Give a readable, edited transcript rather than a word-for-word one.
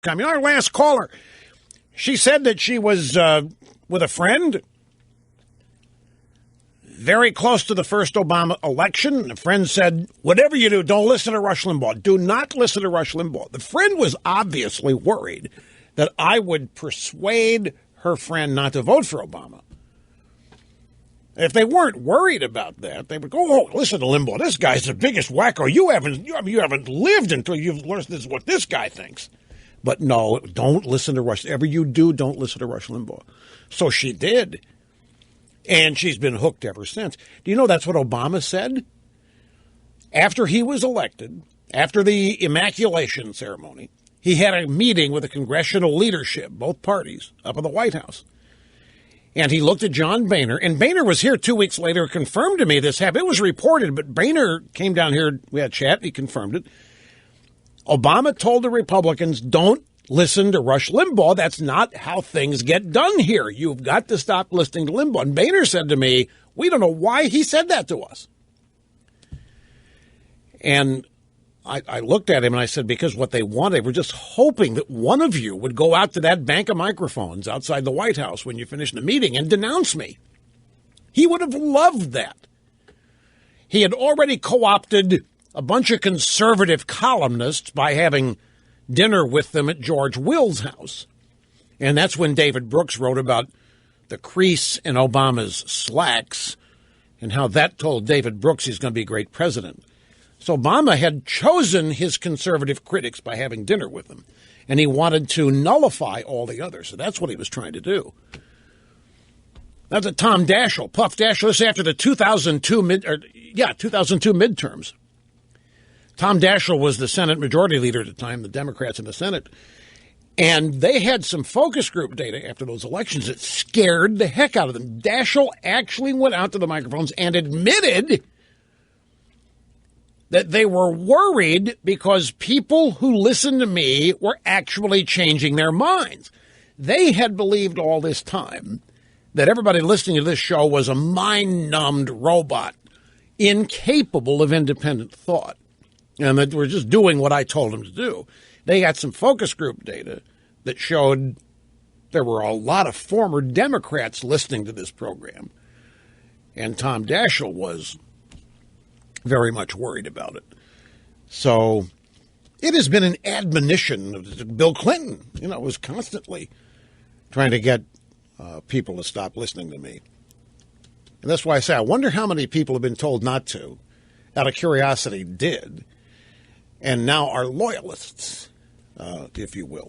Our last caller, she said that she was with a friend very close to the first Obama election. A friend said, whatever you do, don't listen to Rush Limbaugh. Do not listen to Rush Limbaugh. The friend was obviously worried that I would persuade her friend not to vote for Obama. If they weren't worried about that, they would go, oh, listen to Limbaugh. This guy's the biggest wacko. You haven't lived until you've learned this is what this guy thinks. But no, don't listen to Rush. Whatever you do, don't listen to Rush Limbaugh. So she did. And she's been hooked ever since. Do you know that's what Obama said? After he was elected, after the immaculation ceremony, he had a meeting with the congressional leadership, both parties, up in the White House. And he looked at John Boehner, and Boehner was here 2 weeks later, confirmed to me this happened. It was reported, but Boehner came down here, we had a chat, he confirmed it. Obama told the Republicans, don't listen to Rush Limbaugh. That's not how things get done here. You've got to stop listening to Limbaugh. And Boehner said to me, we don't know why he said that to us. And I looked at him and I said, because what they wanted, they were just hoping that one of you would go out to that bank of microphones outside the White House when you finish the meeting and denounce me. He would have loved that. He had already co-opted a bunch of conservative columnists by having dinner with them at George Will's house. And that's when David Brooks wrote about the crease in Obama's slacks and how that told David Brooks he's going to be a great president. So Obama had chosen his conservative critics by having dinner with them, and he wanted to nullify all the others. So that's what he was trying to do. That's a Tom Daschle, Puff Daschle. This is after the 2002 midterms. Tom Daschle was the Senate Majority Leader at the time, the Democrats in the Senate. And they had some focus group data after those elections that scared the heck out of them. Daschle actually went out to the microphones and admitted that they were worried because people who listened to me were actually changing their minds. They had believed all this time that everybody listening to this show was a mind-numbed robot, incapable of independent thought, and that we're just doing what I told them to do. They got some focus group data that showed there were a lot of former Democrats listening to this program, and Tom Daschle was very much worried about it. So it has been an admonition of Bill Clinton. Was constantly trying to get people to stop listening to me. And that's why I say I wonder how many people have been told not to, out of curiosity, did, and now are loyalists, if you will.